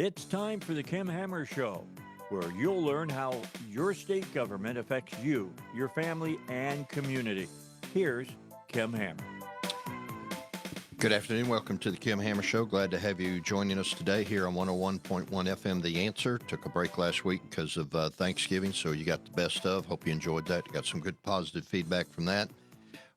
It's time for the Kim Hammer Show, where you'll learn how your state government affects you, your family, and community. Here's Kim Hammer. Good afternoon. Welcome to the Kim Hammer Show. Glad to have you joining us today here on 101.1 FM The Answer. Took a break last week because of Thanksgiving, so you got the best of. Hope you enjoyed that. Got some good positive feedback from that.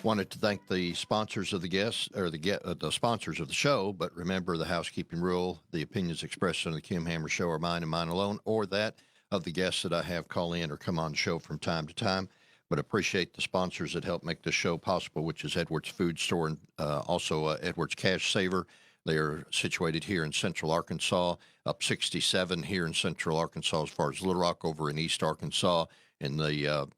Wanted to thank the sponsors of the sponsors of the show, but remember the housekeeping rule: the opinions expressed on the Kim Hammer Show are mine and mine alone, or that of the guests that I have call in or come on the show from time to time. But appreciate the sponsors that help make this show possible, which is Edwards Food Store and also Edwards Cash Saver. They are situated here in Central Arkansas, up 67 here in Central Arkansas, as far as Little Rock, over in East Arkansas, in the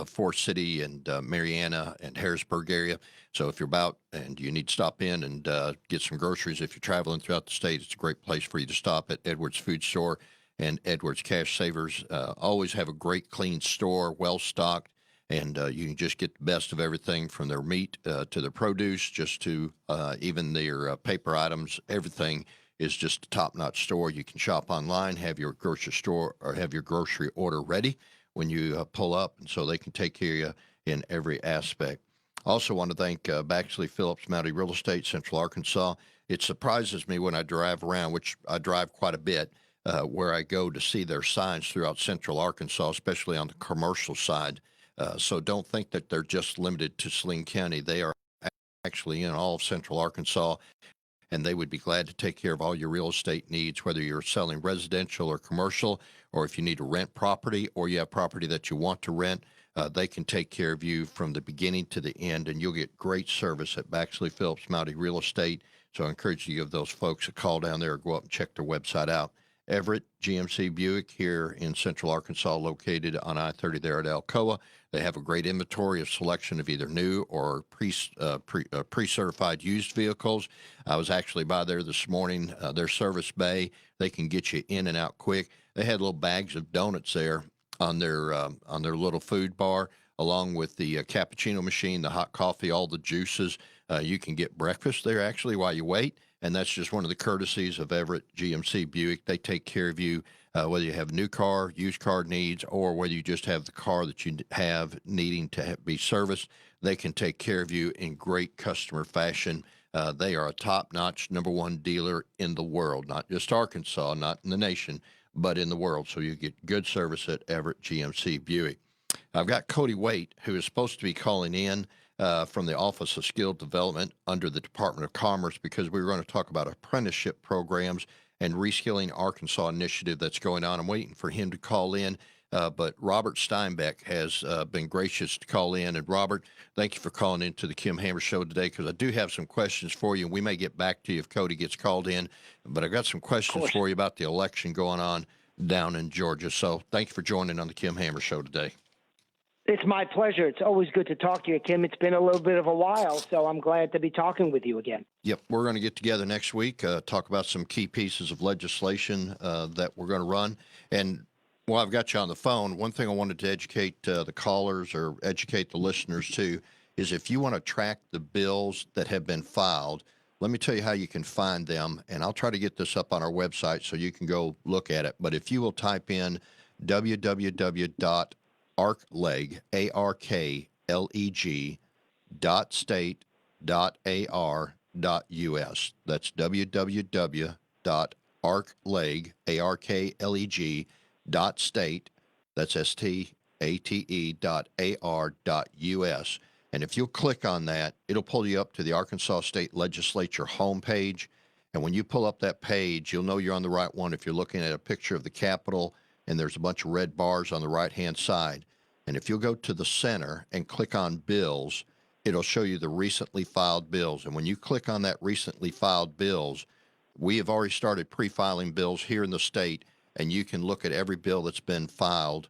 Forest City and Marianna and Harrisburg area. So if you're about and you need to stop in and get some groceries, if you're traveling throughout the state, it's a great place for you to stop at Edwards Food Store and Edwards Cash Savers. Always have a great, clean store, well-stocked. And you can just get the best of everything from their meat to their produce, just to even their paper items. Everything is just a top-notch store. You can shop online, have your grocery store or have your grocery order ready when you pull up, and so they can take care of you in every aspect. Also want to thank Baxley Phillips Mounty Real Estate, Central Arkansas. It surprises me when I drive around, which I drive quite a bit, where I go to see their signs throughout Central Arkansas, especially on the commercial side. So don't think that they're just limited to Saline County. They are actually in all of Central Arkansas, and they would be glad to take care of all your real estate needs, whether you're selling residential or commercial, or if you need to rent property or you have property that you want to rent. They can take care of you from the beginning to the end, and you'll get great service at Baxley Phillips Mounty Real Estate. So I encourage you to give those folks a call down there or go up and check their website out. Everett GMC Buick here in Central Arkansas, located on I-30 there at Alcoa. They have a great inventory of selection of either new or pre-certified used vehicles. I was actually by there this morning. Their service bay, they can get you in and out quick. They had little bags of donuts there on their little food bar, along with the cappuccino machine, the hot coffee, all the juices. You can get breakfast there actually while you wait. And that's just one of the courtesies of Everett GMC Buick. They take care of you, whether you have new car, used car needs, or whether you just have the car that you have needing to be serviced. They can take care of you in great customer fashion. They are a top-notch #1 dealer in the world, not just Arkansas, not in the nation, but in the world. So you get good service at Everett GMC Buick. I've got Cody Wait, who is supposed to be calling in from the Office of Skill Development under the Department of Commerce, because we were going to talk about apprenticeship programs and Reskilling Arkansas initiative that's going on. I'm waiting for him to call in, but Robert Steinbeck has been gracious to call in. And Robert, thank you for calling into the Kim Hammer Show today, because I do have some questions for you, and we may get back to you if Cody gets called in. But I've got some questions for you about the election going on down in Georgia. So thank you for joining on the Kim Hammer Show today. It's my pleasure. It's always good to talk to you, Kim. It's been a little bit of a while, so I'm glad to be talking with you again. Yep, we're going to get together next week, talk about some key pieces of legislation that we're going to run. And while I've got you on the phone, one thing I wanted to educate the callers or educate the listeners to is if you want to track the bills that have been filed, let me tell you how you can find them. And I'll try to get this up on our website so you can go look at it. But if you will type in www.arcleg, ARKLEG.state.ar.us. That's www.arcleg.state, that's STATE.AR.us. And if you'll click on that, it'll pull you up to the Arkansas State Legislature homepage. And when you pull up that page, you'll know you're on the right one if you're looking at a picture of the Capitol, and there's a bunch of red bars on the right-hand side. And if you'll go to the center and click on bills, it'll show you the recently filed bills. And when you click on that recently filed bills, we have already started pre-filing bills here in the state, and you can look at every bill that's been filed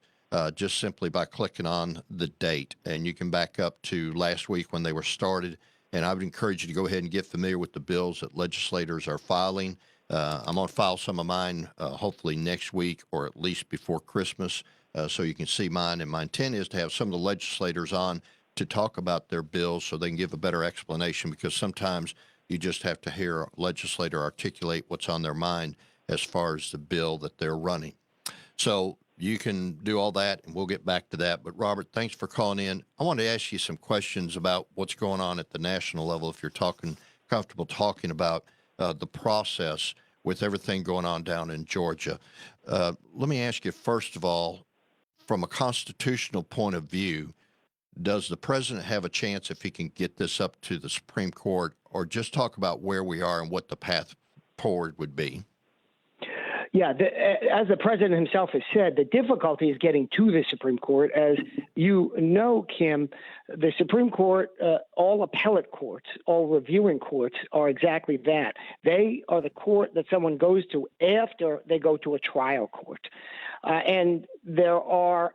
just simply by clicking on the date. And you can back up to last week when they were started. And I would encourage you to go ahead and get familiar with the bills that legislators are filing. I'm going to file some of mine hopefully next week or at least before Christmas, so you can see mine. And my intent is to have some of the legislators on to talk about their bills so they can give a better explanation, because sometimes you just have to hear a legislator articulate what's on their mind, as far as the bill that they're running. So you can do all that, and we'll get back to that. But Robert, thanks for calling in. I want to ask you some questions about what's going on at the national level, if you're comfortable talking about the process with everything going on down in Georgia. Let me ask you, first of all, from a constitutional point of view, does the president have a chance if he can get this up to the Supreme Court, or just talk about where we are and what the path forward would be? Yeah, as the president himself has said, the difficulty is getting to the Supreme Court. As you know, Kim, the Supreme Court, all appellate courts, all reviewing courts are exactly that. They are the court that someone goes to after they go to a trial court. And there are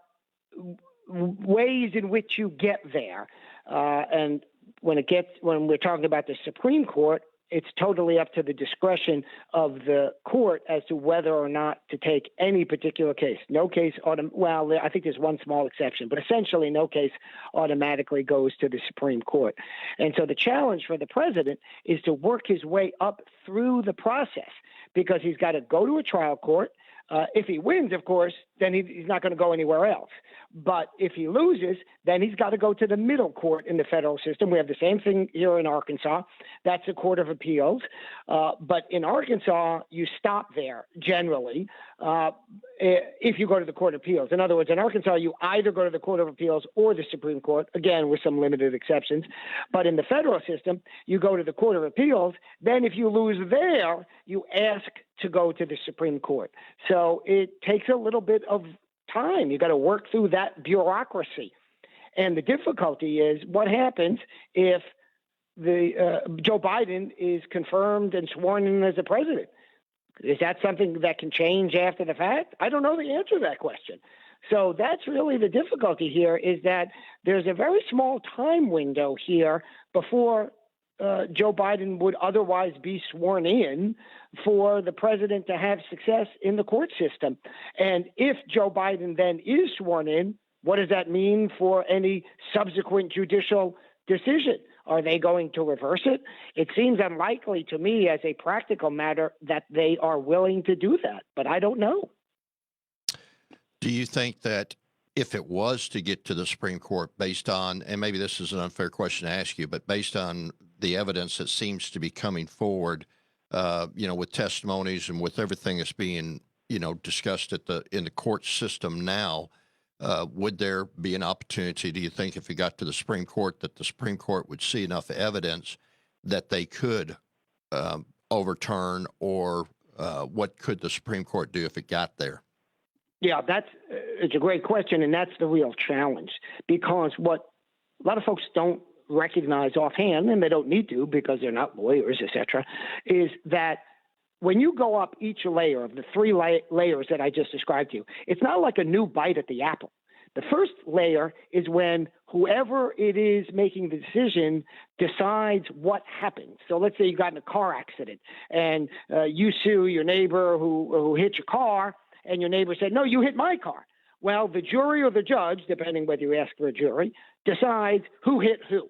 ways in which you get there. And when we're talking about the Supreme Court, it's totally up to the discretion of the court as to whether or not to take any particular case. No case, well, I think there's one small exception, but essentially no case automatically goes to the Supreme Court. And so the challenge for the president is to work his way up through the process, because he's got to go to a trial court. If he wins, of course, then he's not going to go anywhere else. But if he loses, then he's got to go to the middle court in the federal system. We have the same thing here in Arkansas. That's the Court of Appeals. But in Arkansas, you stop there generally if you go to the Court of Appeals. In other words, in Arkansas, you either go to the Court of Appeals or the Supreme Court, again, with some limited exceptions. But in the federal system, you go to the Court of Appeals. Then if you lose there, you ask to go to the Supreme Court. So it takes a little bit of time. You got to work through that bureaucracy. And the difficulty is, what happens if Joe Biden is confirmed and sworn in as a president? Is that something that can change after the fact? I don't know the answer to that question. So that's really the difficulty here, is that there's a very small time window here before Joe Biden would otherwise be sworn in for the president to have success in the court system. And if Joe Biden then is sworn in, what does that mean for any subsequent judicial decision? Are they going to reverse it? It seems unlikely to me, as a practical matter, that they are willing to do that, but I don't know. Do you think that if it was to get to the Supreme Court, based on, and maybe this is an unfair question to ask you, but based on the evidence that seems to be coming forward, with testimonies and with everything that's being, discussed in the court system now, would there be an opportunity, do you think, if it got to the Supreme Court, that the Supreme Court would see enough evidence that they could overturn, or what could the Supreme Court do if it got there? Yeah, it's a great question, and that's the real challenge, because what a lot of folks don't recognize offhand, and they don't need to because they're not lawyers, et cetera, is that when you go up each layer of the three layers that I just described to you, it's not like a new bite at the apple. The first layer is when whoever it is making the decision decides what happens. So let's say you got in a car accident and you sue your neighbor who hit your car, and your neighbor said, no, you hit my car. Well, the jury or the judge, depending whether you ask for a jury, decides who hit who.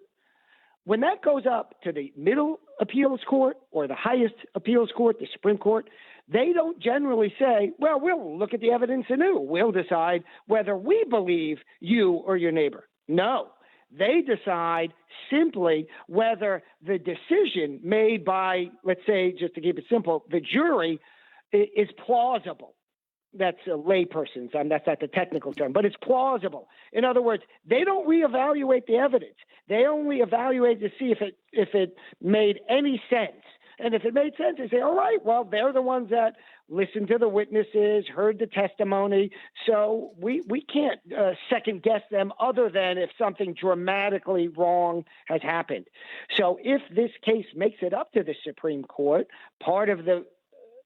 When that goes up to the middle appeals court or the highest appeals court, the Supreme Court, they don't generally say, well, we'll look at the evidence anew. We'll decide whether we believe you or your neighbor. No, they decide simply whether the decision made by, let's say, just to keep it simple, the jury is plausible. That's a layperson's, that's not the technical term, but it's plausible. In other words, they don't reevaluate the evidence. They only evaluate to see if it made any sense. And if it made sense, they say, all right, well, they're the ones that listened to the witnesses, heard the testimony. So we can't second guess them, other than if something dramatically wrong has happened. So if this case makes it up to the Supreme Court, part of the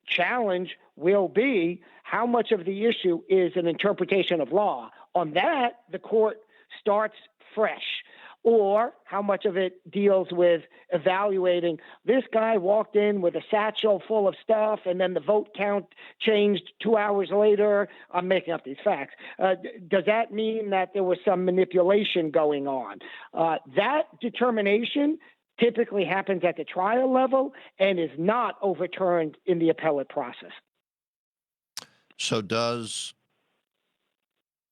challenge will be how much of the issue is an interpretation of law. On that, the court starts fresh. Or how much of it deals with evaluating, this guy walked in with a satchel full of stuff and then the vote count changed 2 hours later. I'm making up these facts. Does that mean that there was some manipulation going on? That determination typically happens at the trial level and is not overturned in the appellate process. So does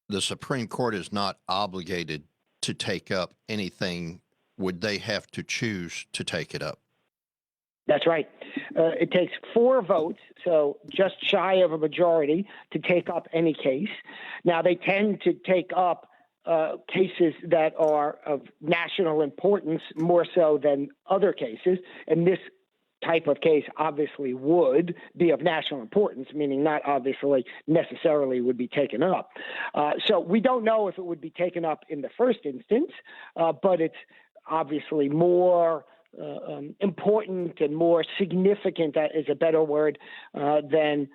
the Supreme Court is not obligated to take up anything? Would they have to choose to take it up? That's right. It takes 4 votes, so just shy of a majority, to take up any case. Now, they tend to take up cases that are of national importance more so than other cases, and this type of case obviously would be of national importance, meaning not obviously necessarily would be taken up. So we don't know if it would be taken up in the first instance, but it's obviously more important and more significant, is a better word, than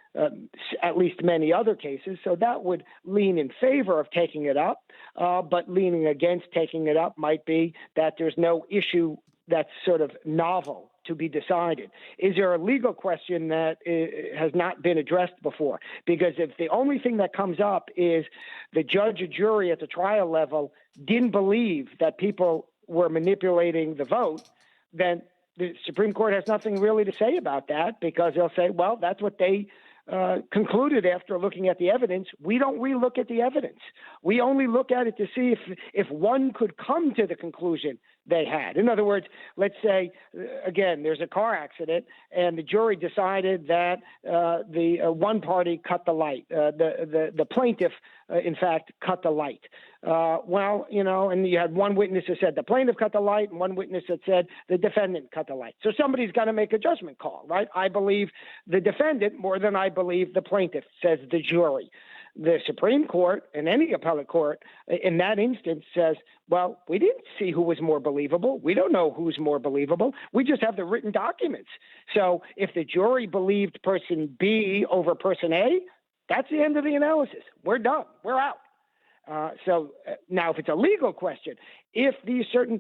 at least many other cases. So that would lean in favor of taking it up, but leaning against taking it up might be that there's no issue that's sort of novel to be decided. Is there a legal question that has not been addressed before? Because if the only thing that comes up is the judge or jury at the trial level didn't believe that people were manipulating the vote, then the Supreme Court has nothing really to say about that, because they'll say, well, that's what they concluded after looking at the evidence. We don't relook at the evidence. We only look at it to see if one could come to the conclusion they had. In other words, let's say, again, there's a car accident and the jury decided that the one party cut the light. The plaintiff, in fact, cut the light. Well, and you had one witness that said the plaintiff cut the light and one witness that said the defendant cut the light. So somebody's got to make a judgment call, right? I believe the defendant more than I believe the plaintiff, says the jury. The Supreme Court and any appellate court in that instance says, well, we didn't see who was more believable. We don't know who's more believable. We just have the written documents. So if the jury believed person B over person A, that's the end of the analysis. We're done. We're out. So now if it's a legal question, if these certain,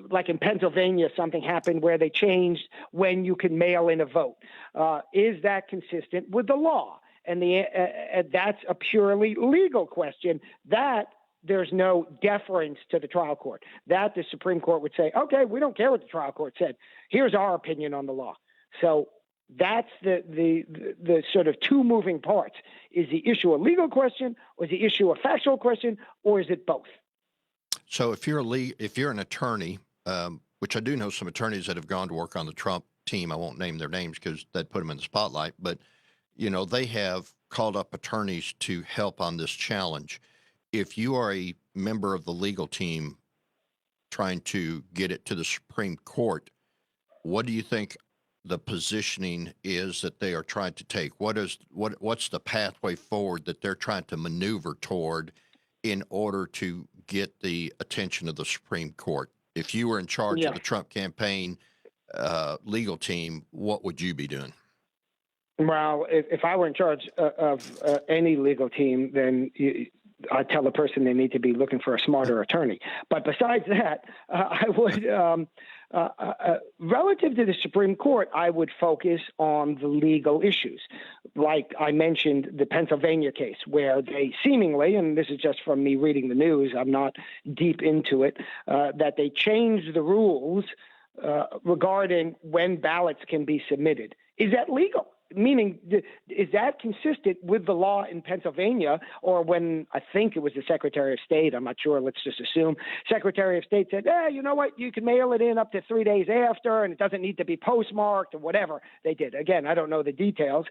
like in Pennsylvania, something happened where they changed when you can mail in a vote, is that consistent with the law? And that's a purely legal question that there's no deference to the trial court. That the Supreme Court would say, okay, we don't care what the trial court said. Here's our opinion on the law. So that's the sort of 2 moving parts. Is the issue a legal question, or is the issue a factual question, or is it both? So if you're an attorney, which I do know some attorneys that have gone to work on the Trump team, I won't name their names because that'd put them in the spotlight, but they have called up attorneys to help on this challenge. If you are a member of the legal team trying to get it to the Supreme Court, what do you think the positioning is that they are trying to take? What's the pathway forward that they're trying to maneuver toward in order to get the attention of the Supreme Court? If you were in charge of the Trump campaign legal team, what would you be doing? Well, if I were in charge of any legal team, then I'd tell the person they need to be looking for a smarter attorney. But besides that, I would, relative to the Supreme Court, I would focus on the legal issues. Like I mentioned, the Pennsylvania case, where they seemingly, and this is just from me reading the news, I'm not deep into it, that they changed the rules regarding when ballots can be submitted. Is that legal? Meaning, is that consistent with the law in Pennsylvania, or when I think it was the Secretary of State, I'm not sure, let's just assume, Secretary of State said, you know what, you can mail it in up to 3 days after, and it doesn't need to be postmarked or whatever they did. Again, I don't know the details.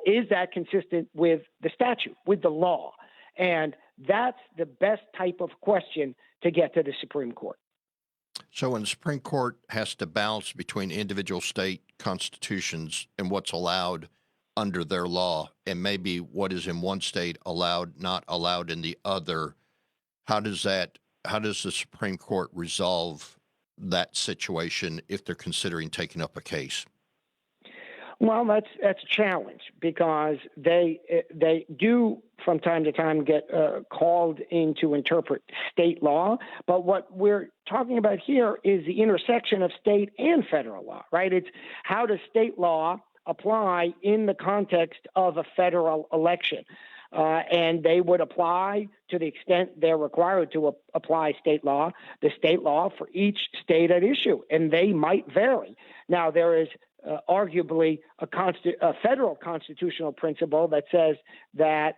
Is that consistent with the statute, with the law? And that's the best type of question to get to the Supreme Court. So when the Supreme Court has to balance between individual state constitutions and what's allowed under their law, and maybe what is in one state allowed, not allowed in the other, how does the Supreme Court resolve that situation if they're considering taking up a case? Well, that's a challenge, because they do from time to time get called in to interpret state law. But what we're talking about here is the intersection of state and federal law, right? It's how does state law apply in the context of a federal election? And they would apply to the extent they're required to apply state law, the state law for each state at issue, and they might vary. Now, there is arguably a federal constitutional principle that says that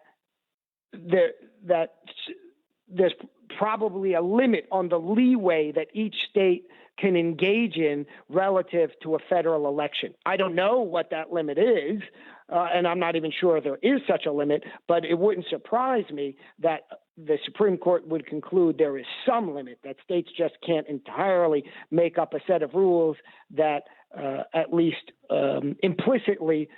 there's probably a limit on the leeway that each state can engage in relative to a federal election. I don't know what that limit is, and I'm not even sure there is such a limit, but it wouldn't surprise me that the Supreme Court would conclude there is some limit, that states just can't entirely make up a set of rules that at least implicitly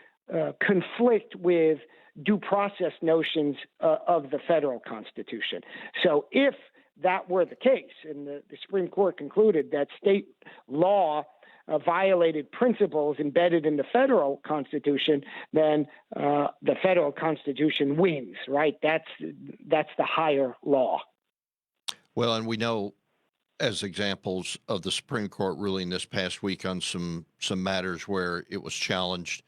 conflict with due process notions of the federal Constitution. So if that were the case, and the Supreme Court concluded that state law violated principles embedded in the federal Constitution, then the federal Constitution wins, right? That's the higher law. Well, and we know as examples of the Supreme Court ruling this past week on some matters where it was challenged,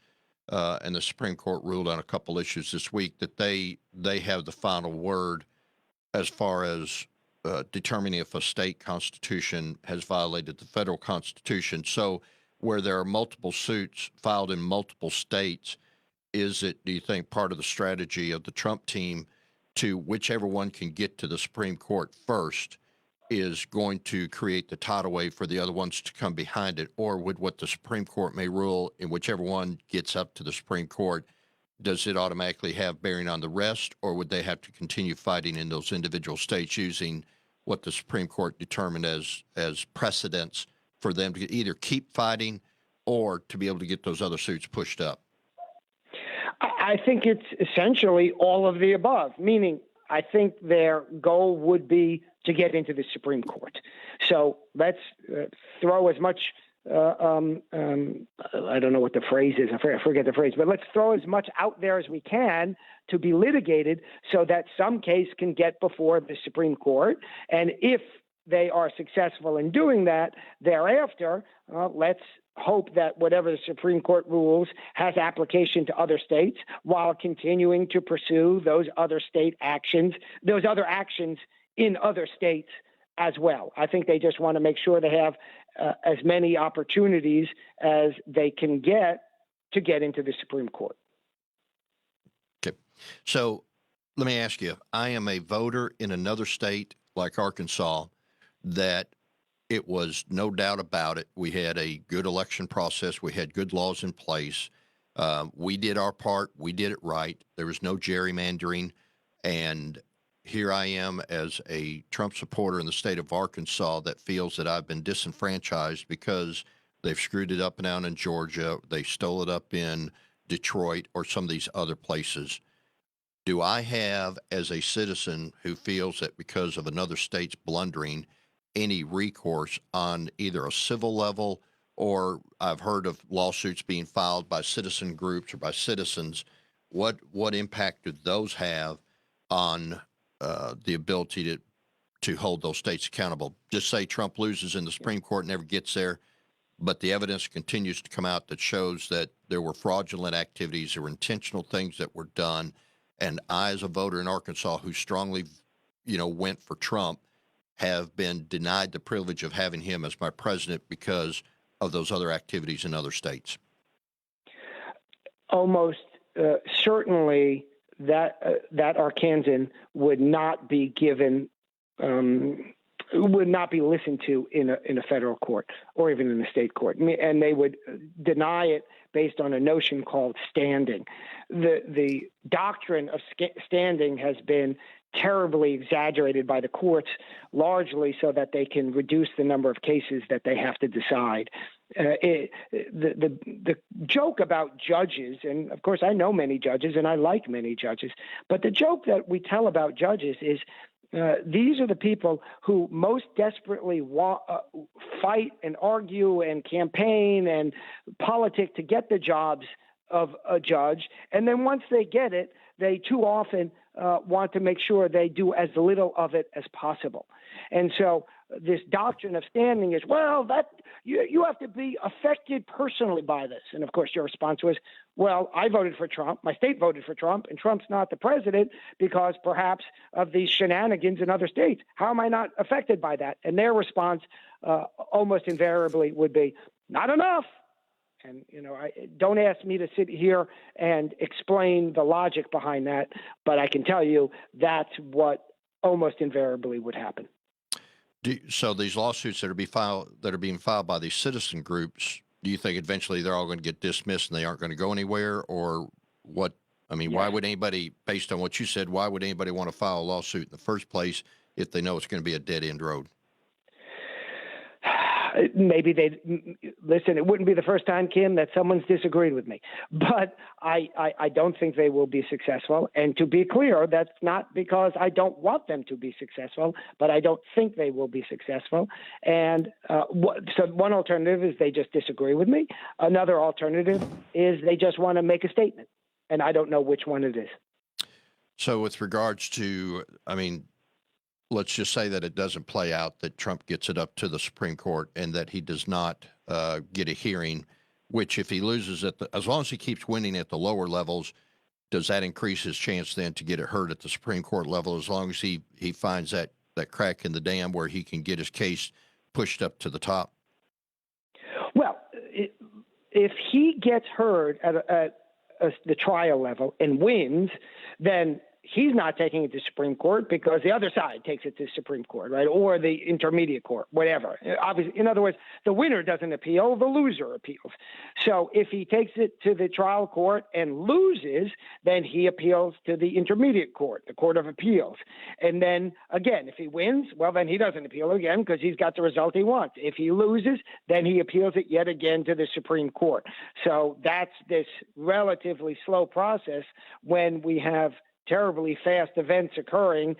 and the Supreme Court ruled on a couple issues this week, that they have the final word as far as determining if a state constitution has violated the federal Constitution. So where there are multiple suits filed in multiple states, is it, do you think, part of the strategy of the Trump team to whichever one can get to the Supreme Court first is going to create the tidal wave for the other ones to come behind it? Or would what the Supreme Court may rule in whichever one gets up to the Supreme Court, does it automatically have bearing on the rest, or would they have to continue fighting in those individual states using what the Supreme Court determined as precedents for them to either keep fighting or to be able to get those other suits pushed up? I think it's essentially all of the above, meaning I think their goal would be to get into the Supreme Court. So let's throw as much I don't know what the phrase is. I forget the phrase, but let's throw as much out there as we can to be litigated so that some case can get before the Supreme Court. And if they are successful in doing that, thereafter, let's hope that whatever the Supreme Court rules has application to other states while continuing to pursue those other state actions, those other actions in other states as well. I think they just want to make sure they have as many opportunities as they can get to get into the Supreme Court. Okay. So let me ask you, I am a voter in another state like Arkansas that it was no doubt about it. We had a good election process. We had good laws in place. We did our part. We did it right. There was no gerrymandering. And here I am as a Trump supporter in the state of Arkansas that feels that I've been disenfranchised because they've screwed it up down in Georgia, they stole it up in Detroit or some of these other places. Do I have, as a citizen who feels that because of another state's blundering, any recourse on either a civil level, or I've heard of lawsuits being filed by citizen groups or by citizens? What impact do those have on the ability to hold those states accountable? Just say Trump loses in the Supreme Court, never gets there, but the evidence continues to come out that shows that there were fraudulent activities, there were intentional things that were done, and I, as a voter in Arkansas who strongly, went for Trump, have been denied the privilege of having him as my president because of those other activities in other states. Almost certainly that Arkansan would not be given, would not be listened to in a federal court or even in a state court, and they would deny it based on a notion called standing. The doctrine of standing has been terribly exaggerated by the courts, largely so that they can reduce the number of cases that they have to decide. The joke about judges, and of course I know many judges and I like many judges, but the joke that we tell about judges is these are the people who most desperately fight and argue and campaign and politic to get the jobs of a judge. And then once they get it, they too often want to make sure they do as little of it as possible. And so this doctrine of standing is, well, that you have to be affected personally by this. And of course, your response was, well, I voted for Trump. My state voted for Trump, and Trump's not the president because perhaps of these shenanigans in other states. How am I not affected by that? And their response almost invariably would be, not enough. And, don't ask me to sit here and explain the logic behind that, but I can tell you that's what almost invariably would happen. So these lawsuits that are being filed by these citizen groups, do you think eventually they're all going to get dismissed and they aren't going to go anywhere, or what? I mean, Why would anybody, based on what you said, why would anybody want to file a lawsuit in the first place if they know it's going to be a dead end road? Maybe listen. It wouldn't be the first time, Kim, that someone's disagreed with me, but I don't think they will be successful. And to be clear, that's not because I don't want them to be successful, but I don't think they will be successful. And so one alternative is they just disagree with me. Another alternative is they just want to make a statement, and I don't know which one it is. So with regards to, let's just say that it doesn't play out, that Trump gets it up to the Supreme Court and that he does not get a hearing, which if he loses as long as he keeps winning at the lower levels, does that increase his chance then to get it heard at the Supreme Court level, as long as he finds that crack in the dam where he can get his case pushed up to the top? Well, if he gets heard at the trial level and wins, then he's not taking it to Supreme Court because the other side takes it to Supreme Court, right? Or the intermediate court, whatever. Obviously, in other words, the winner doesn't appeal, the loser appeals. So if he takes it to the trial court and loses, then he appeals to the intermediate court, the Court of Appeals. And then again, if he wins, well, then he doesn't appeal again because he's got the result he wants. If he loses, then he appeals it yet again to the Supreme Court. So that's this relatively slow process when we have terribly fast events occurring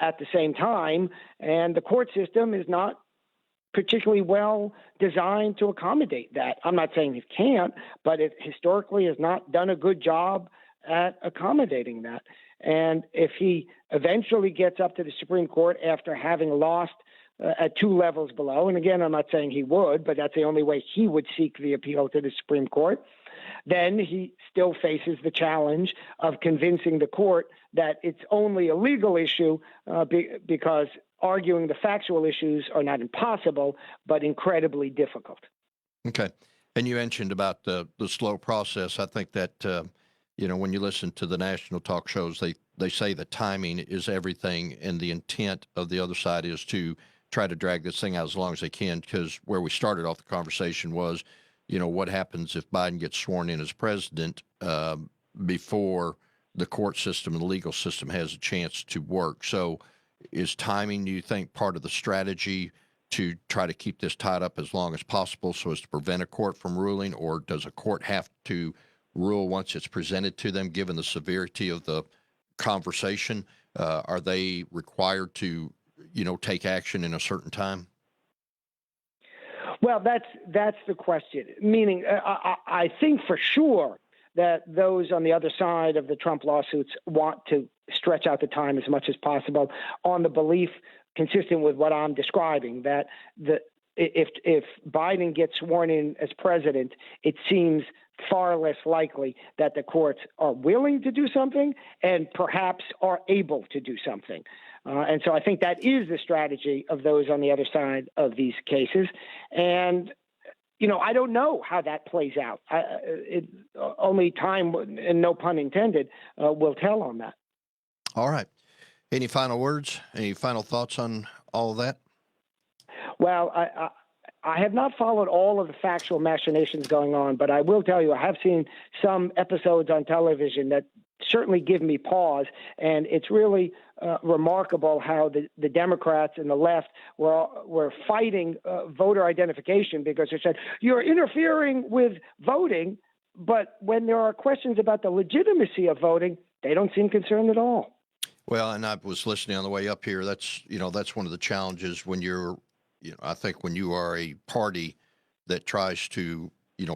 at the same time, and the court system is not particularly well designed to accommodate that. I'm not saying it can't, but it historically has not done a good job at accommodating that. And if he eventually gets up to the Supreme Court after having lost at two levels below, and again, I'm not saying he would, but that's the only way he would seek the appeal to the Supreme Court, then he still faces the challenge of convincing the court that it's only a legal issue because arguing the factual issues are not impossible, but incredibly difficult. Okay. And you mentioned about the slow process. I think that, when you listen to the national talk shows, they say the timing is everything, and the intent of the other side is to try to drag this thing out as long as they can, because where we started off the conversation was, what happens if Biden gets sworn in as president before the court system and the legal system has a chance to work. So is timing, do you think, part of the strategy to try to keep this tied up as long as possible so as to prevent a court from ruling, or does a court have to rule once it's presented to them, given the severity of the conversation? Are they required to, take action in a certain time? Well, that's the question. Meaning, I think for sure that those on the other side of the Trump lawsuits want to stretch out the time as much as possible on the belief, consistent with what I'm describing, that if Biden gets sworn in as president, it seems far less likely that the courts are willing to do something and perhaps are able to do something. And so I think that is the strategy of those on the other side of these cases. And, I don't know how that plays out. Only time, and no pun intended, will tell on that. All right. Any final words? Any final thoughts on all of that? Well, I have not followed all of the factual machinations going on, but I will tell you I have seen some episodes on television that certainly give me pause, and it's really remarkable how the Democrats and the left were fighting voter identification because they said, you're interfering with voting, but when there are questions about the legitimacy of voting, they don't seem concerned at all. Well, and I was listening on the way up here. That's one of the challenges when you're, I think when you are a party that tries to,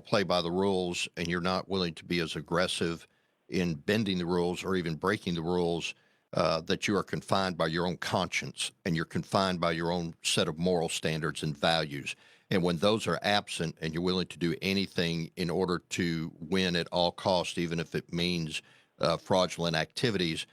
play by the rules and you're not willing to be as aggressive in bending the rules or even breaking the rules, that you are confined by your own conscience and you're confined by your own set of moral standards and values. And when those are absent and you're willing to do anything in order to win at all costs, even if it means fraudulent activities,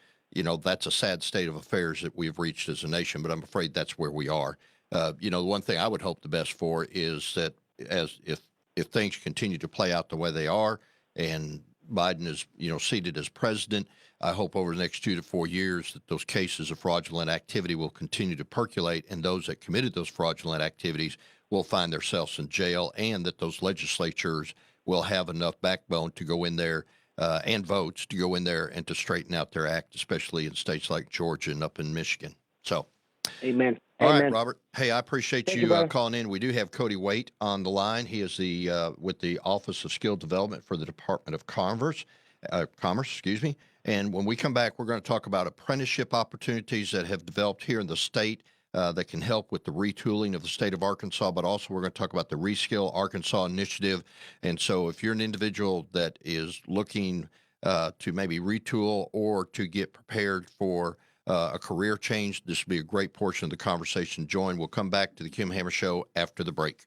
that's a sad state of affairs that we've reached as a nation, but I'm afraid that's where we are. The one thing I would hope the best for is that if if things continue to play out the way they are and Biden is, seated as president, I hope over the next 2 to 4 years that those cases of fraudulent activity will continue to percolate, and those that committed those fraudulent activities will find themselves in jail, and that those legislatures will have enough backbone to go in there and votes to go in there and to straighten out their act, especially in states like Georgia and up in Michigan. So, amen. All Amen. right, Robert. Hey, I appreciate Thank you you, calling in. We do have Cody Wait on the line. He is the with the Office of Skill Development for the Department of Commerce. And when we come back, we're going to talk about apprenticeship opportunities that have developed here in the state that can help with the retooling of the state of Arkansas, but also we're going to talk about the Reskill Arkansas initiative. And so if you're an individual that is looking to maybe retool or to get prepared for a career change, this would be a great portion of the conversation. We'll come back to the Kim Hammer Show after the break.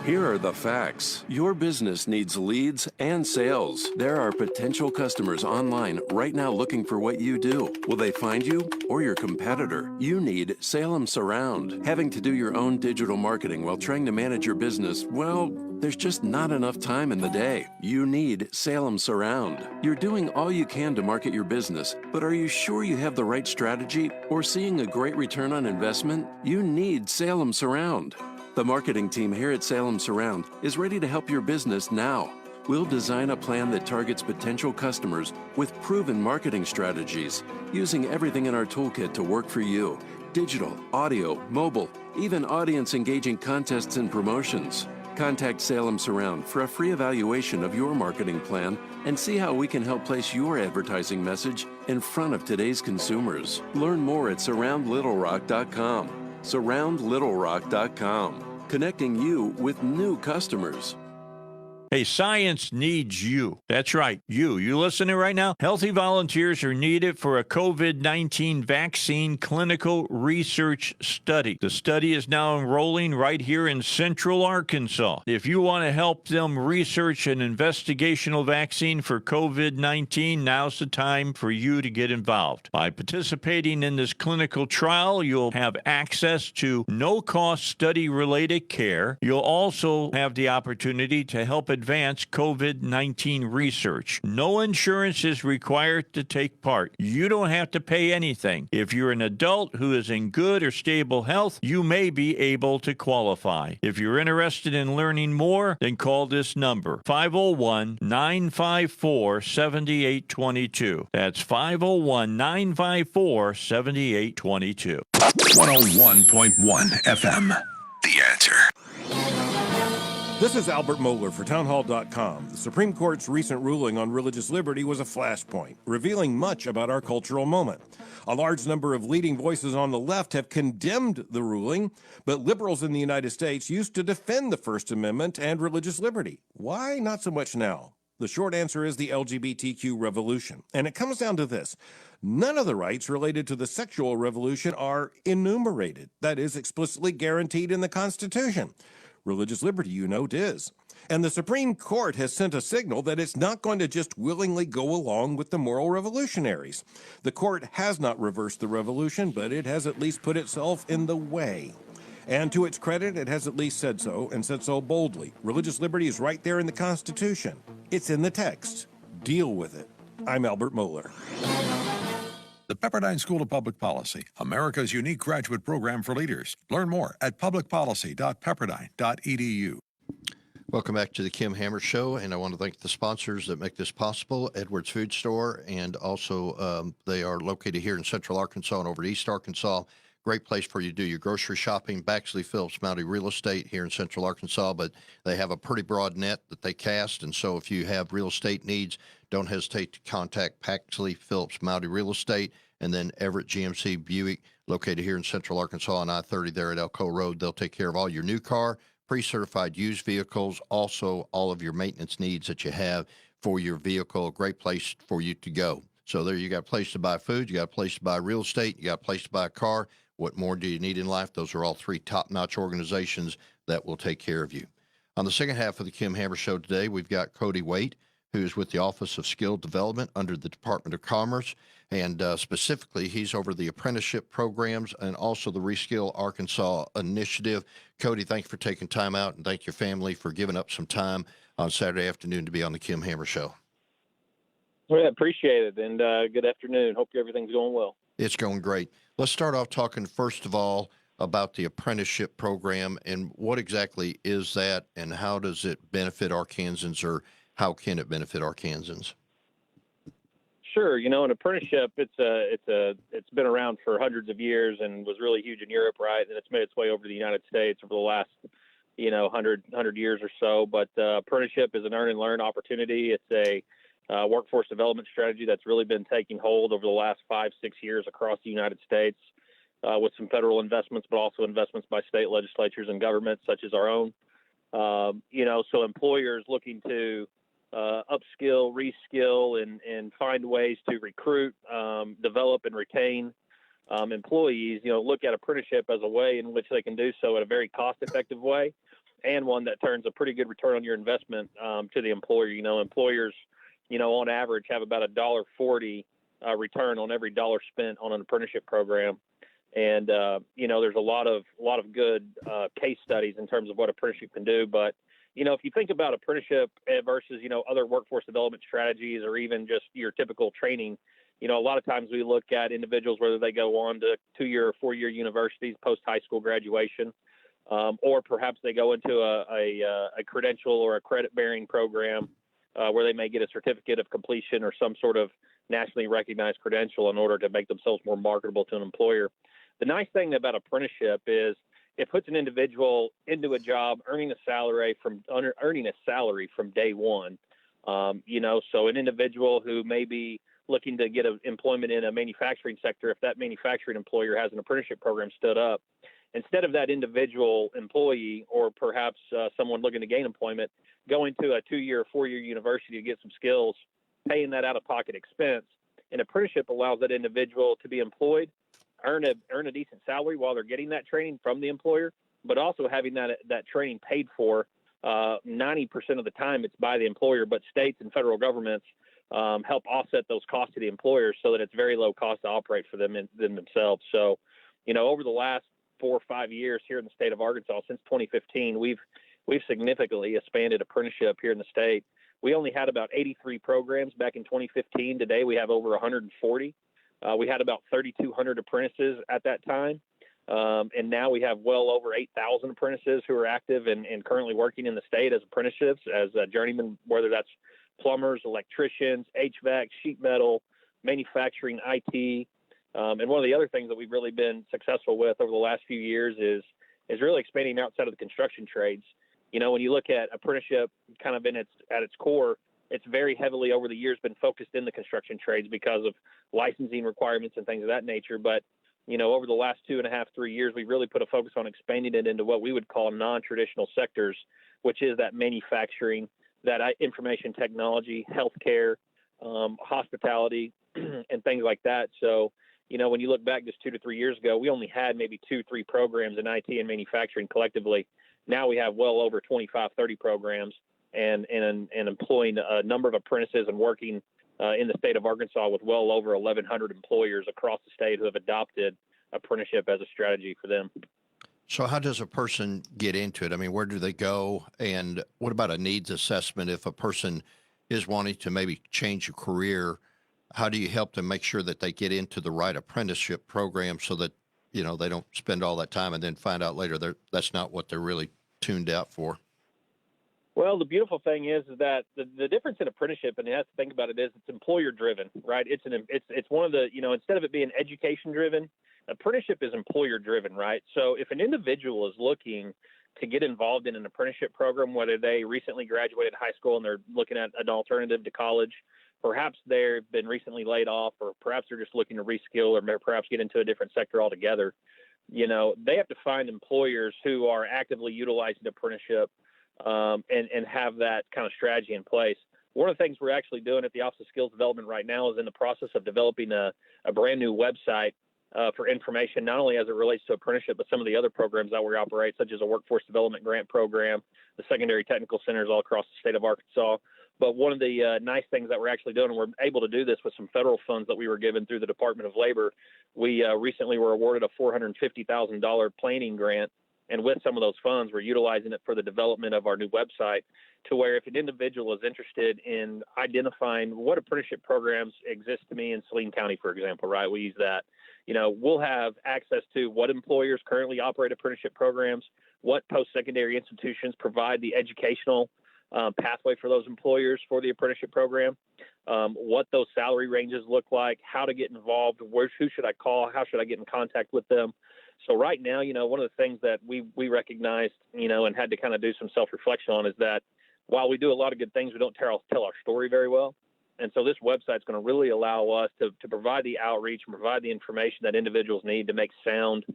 Here are the facts. Your business needs leads and sales. There are potential customers online right now looking for what you do. Will they find you or your competitor? You need Salem Surround. Having to do your own digital marketing while trying to manage your business, well, there's just not enough time in the day. You need Salem Surround. You're doing all you can to market your business, but are you sure you have the right strategy or seeing a great return on investment? You need Salem Surround. The marketing team here at Salem Surround is ready to help your business now. We'll design a plan that targets potential customers with proven marketing strategies, using everything in our toolkit to work for you: digital, audio, mobile, even audience-engaging contests and promotions. Contact Salem Surround for a free evaluation of your marketing plan and see how we can help place your advertising message in front of today's consumers. Learn more at surroundlittlerock.com. surroundlittlerock.com, connecting you with new customers. Hey, science needs you. That's right, you. You listening right now? Healthy volunteers are needed for a COVID-19 vaccine clinical research study. The study is now enrolling right here in Central Arkansas. If you want to help them research an investigational vaccine for COVID-19, now's the time for you to get involved. By participating in this clinical trial, you'll have access to no-cost study-related care. You'll also have the opportunity to help advance COVID-19 research. No insurance is required to take part. You don't have to pay anything. If you're an adult who is in good or stable health, you may be able to qualify. If you're interested in learning more, then call this number, 501-954-7822. That's 501-954-7822. 101.1 FM. The Answer. This is Albert Mohler for townhall.com. The Supreme Court's recent ruling on religious liberty was a flashpoint, revealing much about our cultural moment. A large number of leading voices on the left have condemned the ruling, but liberals in the United States used to defend the First Amendment and religious liberty. Why not so much now? The short answer is the LGBTQ revolution. And it comes down to this. None of the rights related to the sexual revolution are enumerated, that is, explicitly guaranteed in the Constitution. Religious liberty, it is. And the Supreme Court has sent a signal that it's not going to just willingly go along with the moral revolutionaries. The court has not reversed the revolution, but it has at least put itself in the way. And to its credit, it has at least said so, and said so boldly. Religious liberty is right there in the Constitution. It's in the text. Deal with it. I'm Albert Mohler. The Pepperdine School of Public Policy, America's unique graduate program for leaders. Learn more at publicpolicy.pepperdine.edu. Welcome back to the Kim Hammer Show, and I want to thank the sponsors that make this possible, Edwards Food Store, and also they are located here in Central Arkansas and over to East Arkansas. Great place for you to do your grocery shopping. Baxley Phillips Mounty Real Estate here in Central Arkansas, but they have a pretty broad net that they cast, and so if you have real estate needs, don't hesitate to contact Baxley Phillips Mounty Real Estate, and then Everett GMC Buick, located here in Central Arkansas on I-30 there at Elko Road. They'll take care of all your new car, pre-certified used vehicles, also all of your maintenance needs that you have for your vehicle. A great place for you to go. So there you got a place to buy food, you got a place to buy real estate, you got a place to buy a car. What more do you need in life? Those are all three top-notch organizations that will take care of you. On the second half of the Kim Hammer Show today, we've got Cody Wait, who is with the Office of Skill Development under the Department of Commerce. And specifically, he's over the apprenticeship programs and also the Reskill Arkansas initiative. Cody, thank you for taking time out, and thank your family for giving up some time on Saturday afternoon to be on the Kim Hammer Show. Well, I appreciate it, and good afternoon. Hope everything's going well. It's going great. Let's start off talking, first of all, about the apprenticeship program and what exactly is that and how does it benefit Arkansans, or how can it benefit Arkansans? Sure. An apprenticeship, it's been around for hundreds of years and was really huge in Europe, right? And it's made its way over to the United States over the last, 100 years or so. But apprenticeship is an earn and learn opportunity. It's a workforce development strategy that's really been taking hold over the last 5-6 years across the United States, with some federal investments, but also investments by state legislatures and governments such as our own. So employers looking to upskill, reskill, and find ways to recruit, develop, and retain employees, look at apprenticeship as a way in which they can do so in a very cost-effective way, and one that turns a pretty good return on your investment to the employer. Employers, on average have about $1.40 return on every dollar spent on an apprenticeship program. And, there's a lot of good case studies in terms of what apprenticeship can do. But, if you think about apprenticeship versus, other workforce development strategies or even just your typical training, a lot of times we look at individuals, whether they go on to 2-year or 4-year universities post high school graduation, or perhaps they go into a credential or a credit bearing program where they may get a certificate of completion or some sort of nationally recognized credential in order to make themselves more marketable to an employer. The nice thing about apprenticeship is it puts an individual into a job earning a salary from day one. So an individual who may be looking to get employment in a manufacturing sector, if that manufacturing employer has an apprenticeship program stood up, instead of that individual employee or perhaps someone looking to gain employment going to a 2-year or 4-year university to get some skills, paying that out-of-pocket expense, an apprenticeship allows that individual to be employed, earn a decent salary while they're getting that training from the employer, but also having that training paid for. 90% of the time it's by the employer, but states and federal governments help offset those costs to the employers so that it's very low cost to operate for them themselves. So, over the last 4 or 5 years here in the state of Arkansas, since 2015, we've significantly expanded apprenticeship here in the state. We only had about 83 programs back in 2015. Today we have over 140. We had about 3,200 apprentices at that time. And now we have well over 8,000 apprentices who are active and currently working in the state as apprenticeships, as journeymen, whether that's plumbers, electricians, HVAC, sheet metal, manufacturing, IT. And one of the other things that we've really been successful with over the last few years is really expanding outside of the construction trades. When you look at apprenticeship kind of at its core, it's very heavily over the years been focused in the construction trades because of licensing requirements and things of that nature. But, over the last 2.5, 3 years, we've really put a focus on expanding it into what we would call non-traditional sectors, which is that manufacturing, that information technology, healthcare, hospitality, and things like that. So, when you look back just 2 to 3 years ago, we only had maybe 2-3 programs in IT and manufacturing collectively. Now we have well over 25, 30 programs and employing a number of apprentices and working in the state of Arkansas with well over 1,100 employers across the state who have adopted apprenticeship as a strategy for them. So how does a person get into it? I mean, where do they go? And what about a needs assessment? If a person is wanting to maybe change a career, how do you help them make sure that they get into the right apprenticeship program so that, they don't spend all that time and then find out later that's not what they're really tuned out for? Well, the beautiful thing is that the difference in apprenticeship, and you have to think about it, is it's employer driven, right? It's one of the, instead of it being education driven, apprenticeship is employer driven, right? So if an individual is looking to get involved in an apprenticeship program, whether they recently graduated high school and they're looking at an alternative to college, perhaps they've been recently laid off, or perhaps they're just looking to reskill, or perhaps get into a different sector altogether, they have to find employers who are actively utilizing apprenticeship and have that kind of strategy in place. One of the things we're actually doing at the Office of Skills Development right now is in the process of developing a brand new website for information, not only as it relates to apprenticeship, but some of the other programs that we operate, such as a workforce development grant program, the secondary technical centers all across the state of Arkansas. But one of the nice things that we're actually doing, and we're able to do this with some federal funds that we were given through the Department of Labor. We recently were awarded a $450,000 planning grant. And with some of those funds, we're utilizing it for the development of our new website, to where if an individual is interested in identifying what apprenticeship programs exist to me in Saline County, for example, right? We use that. We'll have access to what employers currently operate apprenticeship programs, what post-secondary institutions provide the educational pathway for those employers for the apprenticeship program, what those salary ranges look like, how to get involved, who should I call, how should I get in contact with them. So right now, one of the things that we recognized, and had to kind of do some self-reflection on is that while we do a lot of good things, we don't tell our story very well. And so this website is going to really allow us to provide the outreach and provide the information that individuals need to make sound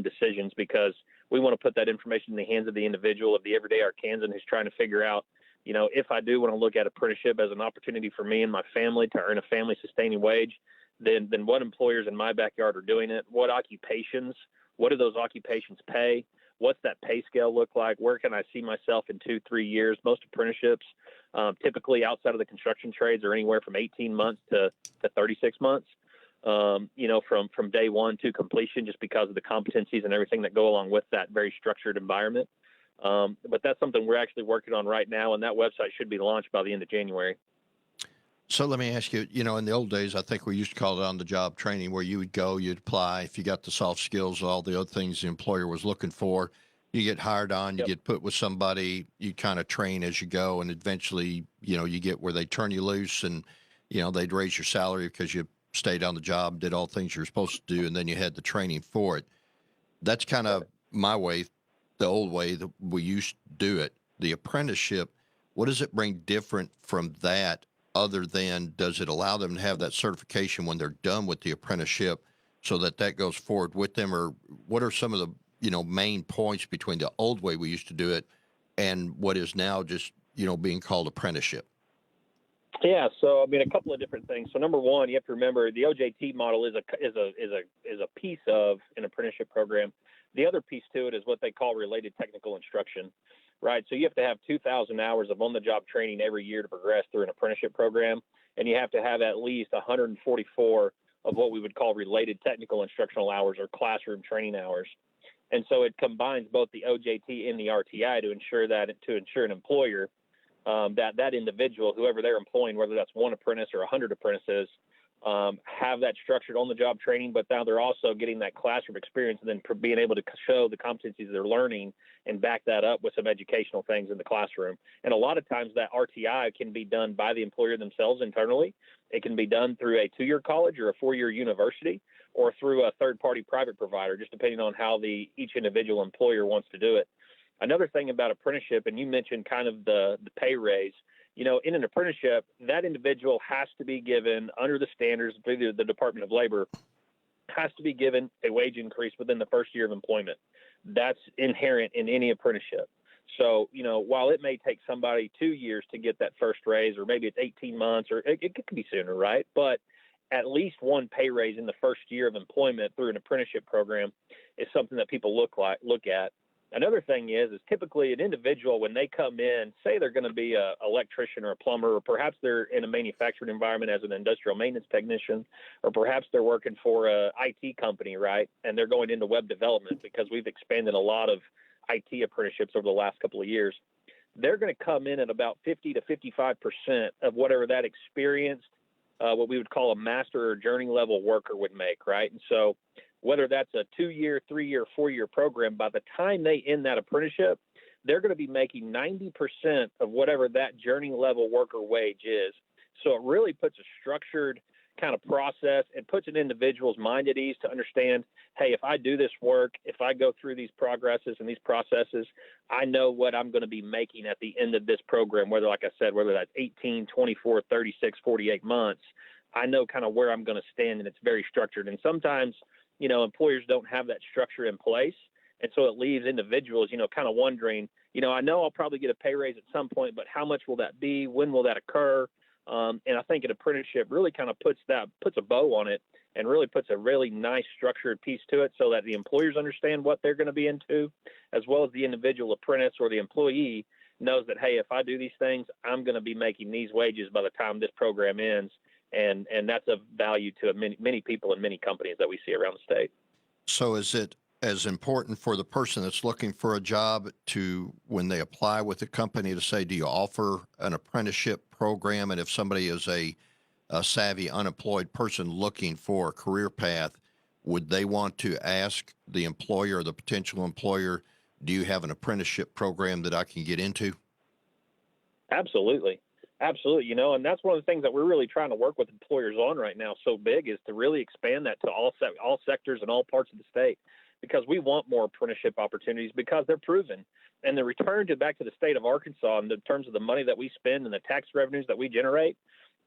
decisions, because we want to put that information in the hands of the individual, of the everyday Arkansan who's trying to figure out, if I do want to look at apprenticeship as an opportunity for me and my family to earn a family-sustaining wage, then what employers in my backyard are doing it, what occupations, what do those occupations pay? What's that pay scale look like? Where can I see myself in 2-3 years? Most apprenticeships, typically outside of the construction trades, are anywhere from 18 months to 36 months, from day one to completion, just because of the competencies and everything that go along with that very structured environment. But that's something we're actually working on right now, and that website should be launched by the end of January. So let me ask you, in the old days, I think we used to call it on-the-job training, where you would go, you'd apply. If you got the soft skills, all the other things the employer was looking for, you get hired on, you get put with somebody, you kind of train as you go, and eventually, you get where they turn you loose and, they'd raise your salary because you stayed on the job, did all things you're supposed to do, and then you had the training for it. That's kind of my way, the old way that we used to do it. The apprenticeship, what does it bring different from that? Other than, does it allow them to have that certification when they're done with the apprenticeship, so that goes forward with them? Or what are some of the, main points between the old way we used to do it and what is now just, being called apprenticeship? Yeah. So, a couple of different things. So number one, you have to remember the OJT model is a piece of an apprenticeship program. The other piece to it is what they call related technical instruction. Right. So you have to have 2,000 hours of on-the-job training every year to progress through an apprenticeship program. And you have to have at least 144 of what we would call related technical instructional hours, or classroom training hours. And so it combines both the OJT and the RTI to ensure an employer that individual, whoever they're employing, whether that's one apprentice or 100 apprentices, have that structured on-the-job training, but now they're also getting that classroom experience and then being able to show the competencies they're learning and back that up with some educational things in the classroom. And a lot of times that RTI can be done by the employer themselves internally. It can be done through a 2-year college or a 4-year university, or through a third-party private provider, just depending on how each individual employer wants to do it. Another thing about apprenticeship, and you mentioned kind of the pay raise, in an apprenticeship, that individual has to be given, under the standards through the Department of Labor, has to be given a wage increase within the first year of employment. That's inherent in any apprenticeship. So, while it may take somebody 2 years to get that first raise, or maybe it's 18 months, or it could be sooner, right? But at least one pay raise in the first year of employment through an apprenticeship program is something that people look at. Another thing is typically an individual, when they come in, say they're going to be an electrician or a plumber, or perhaps they're in a manufacturing environment as an industrial maintenance technician, or perhaps they're working for a IT company, right? And they're going into web development, because we've expanded a lot of IT apprenticeships over the last couple of years. They're going to come in at about 50 to 55% of whatever that experienced, what we would call a master or journey level worker would make, right? And so whether that's a 2-year, 3-year, 4-year program, by the time they end that apprenticeship, they're going to be making 90% of whatever that journey level worker wage is. So it really puts a structured kind of process and puts an individual's mind at ease to understand, hey, if I do this work, if I go through these progresses and these processes, I know what I'm going to be making at the end of this program, whether, like I said, whether that's 18, 24, 36, 48 months, I know kind of where I'm going to stand, and it's very structured. And sometimes, employers don't have that structure in place. And so it leaves individuals, kind of wondering, I know I'll probably get a pay raise at some point, but how much will that be? When will that occur? And I think an apprenticeship really kind of puts a bow on it, and really puts a really nice structured piece to it, so that the employers understand what they're going to be into, as well as the individual apprentice or the employee knows that, hey, if I do these things, I'm going to be making these wages by the time this program ends. And that's of value to many people and many companies that we see around the state. So is it as important for the person that's looking for a job to, when they apply with the company, to say, do you offer an apprenticeship program? And if somebody is a savvy unemployed person looking for a career path, would they want to ask the employer or the potential employer, do you have an apprenticeship program that I can get into? Absolutely. Absolutely. And that's one of the things that we're really trying to work with employers on right now so big, is to really expand that to all sectors and all parts of the state, because we want more apprenticeship opportunities, because they're proven. And the return back to the state of Arkansas in terms of the money that we spend and the tax revenues that we generate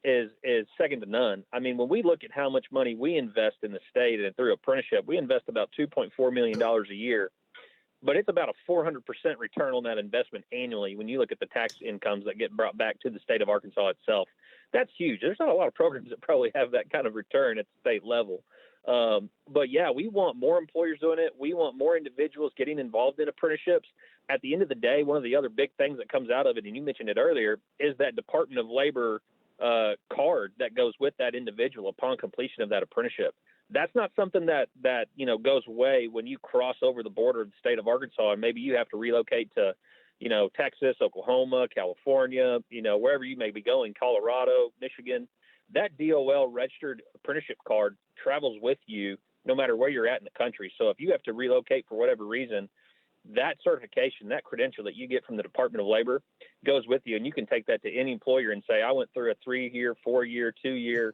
is second to none. I mean, when we look at how much money we invest in the state and through apprenticeship, we invest about $2.4 million a year. But it's about a 400% return on that investment annually when you look at the tax incomes that get brought back to the state of Arkansas itself. That's huge. There's not a lot of programs that probably have that kind of return at the state level. But, yeah, we want more employers doing it. We want more individuals getting involved in apprenticeships. At the end of the day, one of the other big things that comes out of it, and you mentioned it earlier, is that Department of Labor card that goes with that individual upon completion of that apprenticeship. That's not something that goes away when you cross over the border of the state of Arkansas, and maybe you have to relocate to, Texas, Oklahoma, California, wherever you may be going, Colorado, Michigan. That DOL registered apprenticeship card travels with you no matter where you're at in the country. So if you have to relocate for whatever reason, that certification, that credential that you get from the Department of Labor goes with you, and you can take that to any employer and say, I went through a 3-year, 4-year, 2-year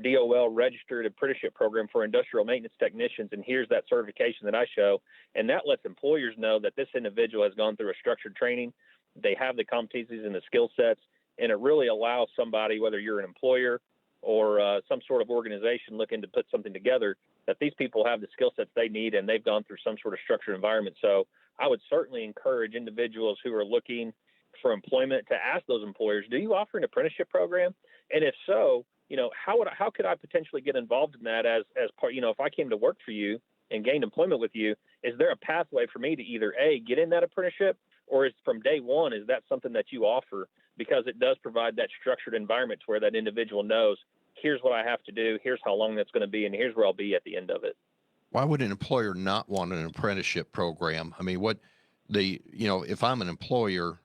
DOL registered apprenticeship program for industrial maintenance technicians, and here's that certification that I show. And that lets employers know that this individual has gone through a structured training. They have the competencies and the skill sets, and it really allows somebody, whether you're an employer or some sort of organization looking to put something together, that these people have the skill sets they need, and they've gone through some sort of structured environment. So I would certainly encourage individuals who are looking for employment to ask those employers, do you offer an apprenticeship program? And if so, how could I potentially get involved in that as part, if I came to work for you and gained employment with you, is there a pathway for me to either get in that apprenticeship, or is from day one, is that something that you offer? Because it does provide that structured environment to where that individual knows, here's what I have to do, here's how long that's going to be, and here's where I'll be at the end of it. Why would an employer not want an apprenticeship program? I mean, if I'm an employer,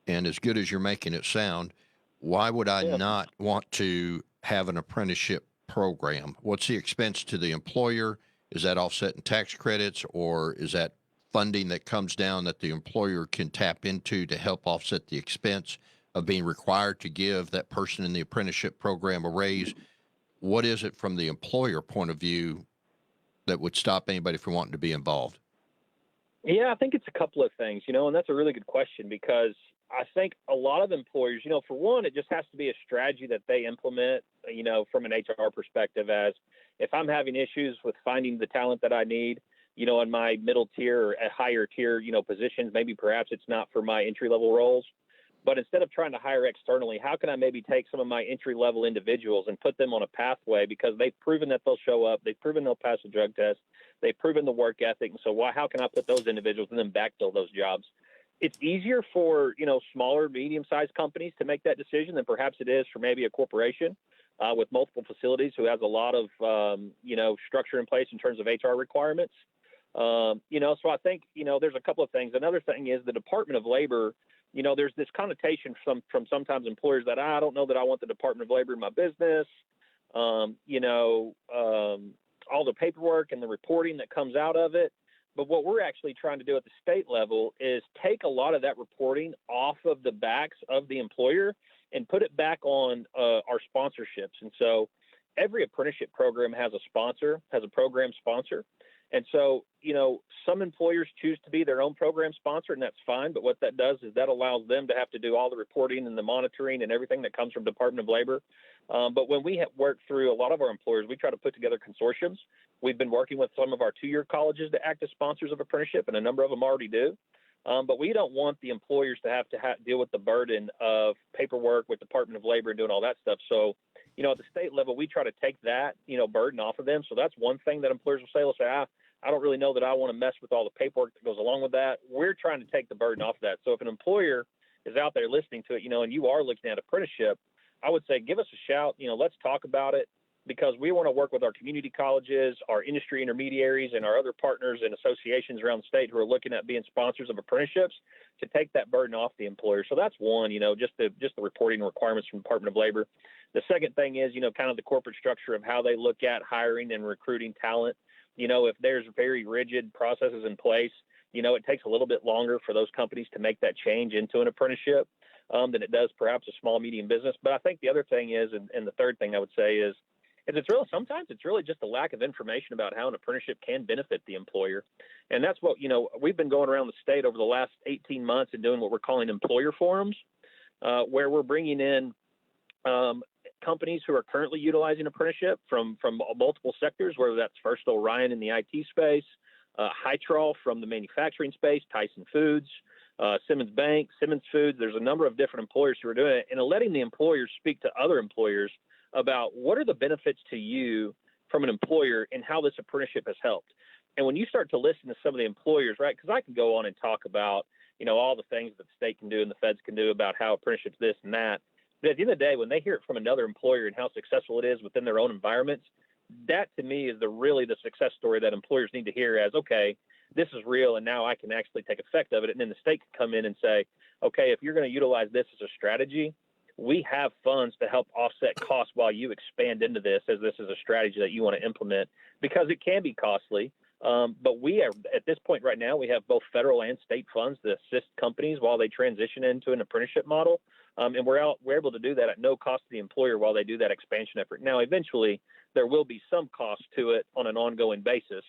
and as good as you're making it sound, why would I not want to have an apprenticeship program? What's the expense to the employer? Is that offset in tax credits, or is that funding that comes down that the employer can tap into to help offset the expense of being required to give that person in the apprenticeship program a raise? What is it from the employer point of view that would stop anybody from wanting to be involved? Yeah, I think it's a couple of things, and that's a really good question, because I think a lot of employers, for one, it just has to be a strategy that they implement, from an HR perspective, as if I'm having issues with finding the talent that I need, in my middle tier or at higher tier, positions, maybe perhaps it's not for my entry level roles. But instead of trying to hire externally, how can I maybe take some of my entry-level individuals and put them on a pathway, because they've proven that they'll show up, they've proven they'll pass a drug test, they've proven the work ethic, and so how can I put those individuals and then backfill those jobs? It's easier for, smaller, medium-sized companies to make that decision than perhaps it is for maybe a corporation with multiple facilities who has a lot of, structure in place in terms of HR requirements. So I think, there's a couple of things. Another thing is the Department of Labor. There's this connotation from sometimes employers that I don't know that I want the Department of Labor in my business. All the paperwork and the reporting that comes out of it. But what we're actually trying to do at the state level is take a lot of that reporting off of the backs of the employer and put it back on our sponsorships. And so every apprenticeship program has a program sponsor. And so, some employers choose to be their own program sponsor, and that's fine. But what that does is that allows them to have to do all the reporting and the monitoring and everything that comes from Department of Labor. But when we have worked through a lot of our employers, we try to put together consortiums. We've been working with some of our 2-year colleges to act as sponsors of apprenticeship, and a number of them already do. But we don't want the employers to have to deal with the burden of paperwork with Department of Labor and doing all that stuff. So, at the state level, we try to take that, burden off of them. So that's one thing that employers will say. I don't really know that I want to mess with all the paperwork that goes along with that. We're trying to take the burden off of that. So if an employer is out there listening to it, and you are looking at apprenticeship, I would say give us a shout. Let's talk about it, because we want to work with our community colleges, our industry intermediaries, and our other partners and associations around the state who are looking at being sponsors of apprenticeships to take that burden off the employer. So that's one, just the reporting requirements from the Department of Labor. The second thing is, kind of the corporate structure of how they look at hiring and recruiting talent. If there's very rigid processes in place, it takes a little bit longer for those companies to make that change into an apprenticeship than it does perhaps a small, medium business. But I think the other thing is, and the third thing I would say is sometimes it's really just a lack of information about how an apprenticeship can benefit the employer. And that's what, we've been going around the state over the last 18 months and doing what we're calling employer forums, where we're bringing in companies who are currently utilizing apprenticeship from multiple sectors, whether that's First Orion in the IT space, Hytrol from the manufacturing space, Tyson Foods, Simmons Bank, Simmons Foods. There's a number of different employers who are doing it, and letting the employers speak to other employers about what are the benefits to you from an employer and how this apprenticeship has helped. And when you start to listen to some of the employers, right, because I can go on and talk about, all the things that the state can do and the feds can do about how apprenticeships this and that. But at the end of the day, when they hear it from another employer and how successful it is within their own environments, that to me is really the success story that employers need to hear as, okay, this is real and now I can actually take effect of it. And then the state can come in and say, okay, if you're going to utilize this as a strategy, we have funds to help offset costs while you expand into this, as this is a strategy that you want to implement, because it can be costly. But we are, at this point right now, we have both federal and state funds to assist companies while they transition into an apprenticeship model. And we're able to do that at no cost to the employer while they do that expansion effort. Now, eventually, there will be some cost to it on an ongoing basis.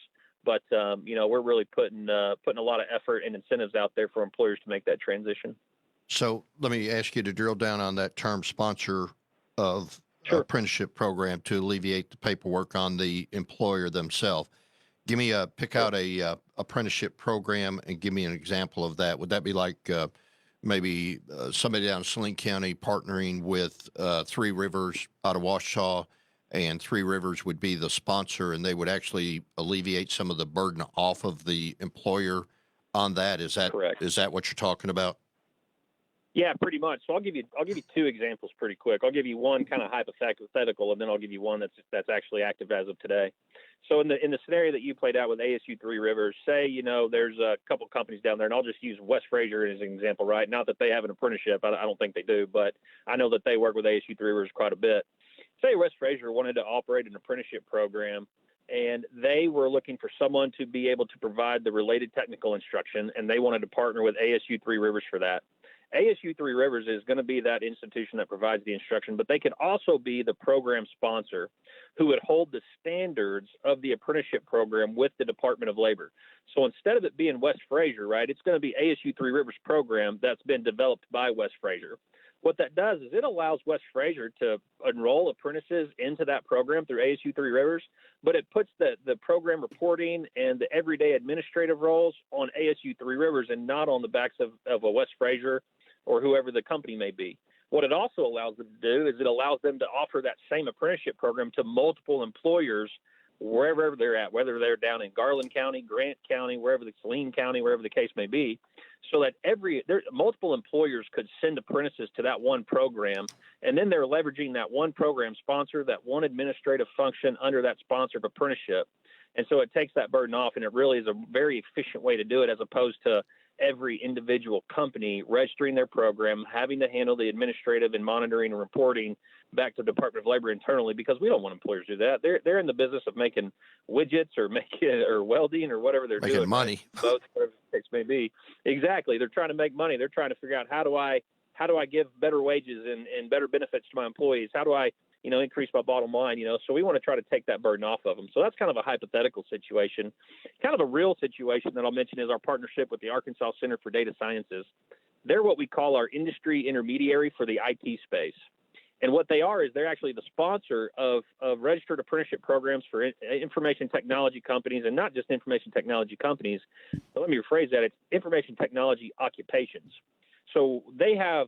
But, we're really putting a lot of effort and incentives out there for employers to make that transition. So let me ask you to drill down on that term, sponsor of apprenticeship program, to alleviate the paperwork on the employer themselves. Give me pick out a apprenticeship program and give me an example of that. Would that be like maybe somebody down in Saline County partnering with Three Rivers out of Washoe, and Three Rivers would be the sponsor, and they would actually alleviate some of the burden off of the employer on that? Is that correct? Is that what you're talking about? Yeah, pretty much. So I'll give you two examples pretty quick. I'll give you one kind of hypothetical, and then I'll give you one that's actually active as of today. So in the scenario that you played out with ASU Three Rivers, say there's a couple companies down there, and I'll just use West Fraser as an example, right? Not that they have an apprenticeship, I don't think they do, but I know that they work with ASU Three Rivers quite a bit. Say West Fraser wanted to operate an apprenticeship program, and they were looking for someone to be able to provide the related technical instruction, and they wanted to partner with ASU Three Rivers for that. ASU Three Rivers is going to be that institution that provides the instruction, but they could also be the program sponsor who would hold the standards of the apprenticeship program with the Department of Labor. So instead of it being West Fraser, right, it's going to be ASU Three Rivers program that's been developed by West Fraser. What that does is it allows West Fraser to enroll apprentices into that program through ASU Three Rivers, but it puts the program reporting and the everyday administrative roles on ASU Three Rivers and not on the backs of a West Fraser or whoever the company may be. What it also allows them to do is it allows them to offer that same apprenticeship program to multiple employers wherever they're at, whether they're down in Garland County, Grant County, wherever the Saline County, wherever the case may be, so that multiple employers could send apprentices to that one program, and then they're leveraging that one program sponsor, that one administrative function under that sponsor of apprenticeship. And so it takes that burden off, and it really is a very efficient way to do it, as opposed to every individual company registering their program, having to handle the administrative and monitoring and reporting back to the Department of Labor internally, because we don't want employers to do that. They're in the business of making widgets or welding or whatever they're making doing. Money. Both, whatever the case may be. Exactly. They're trying to make money. They're trying to figure out how do I give better wages and better benefits to my employees? How do I increase my bottom line, so we want to try to take that burden off of them. So that's kind of a hypothetical situation. Kind of a real situation that I'll mention is our partnership with the Arkansas Center for Data Sciences. They're what we call our industry intermediary for the IT space. And what they are is they're actually the sponsor of registered apprenticeship programs for information technology companies, and not just information technology companies, but let me rephrase that, it's information technology occupations. So they have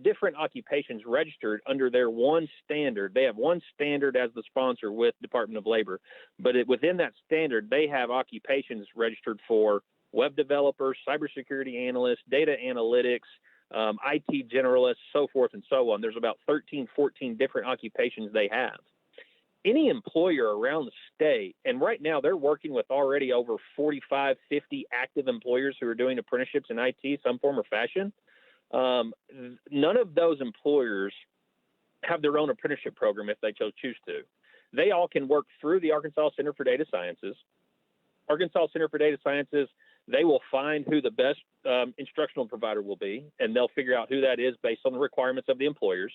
different occupations registered under their one standard. They have one standard as the sponsor with Department of Labor, but within that standard, they have occupations registered for web developers, cybersecurity analysts, data analytics, IT generalists, so forth and so on. There's about 13, 14 different occupations they have. Any employer around the state, and right now they're working with already over 45, 50 active employers who are doing apprenticeships in IT, some form or fashion. None of those employers have their own apprenticeship program if they choose to. They all can work through the Arkansas Center for Data Sciences. Arkansas Center for Data Sciences, they will find who the best instructional provider will be, and they'll figure out who that is based on the requirements of the employers.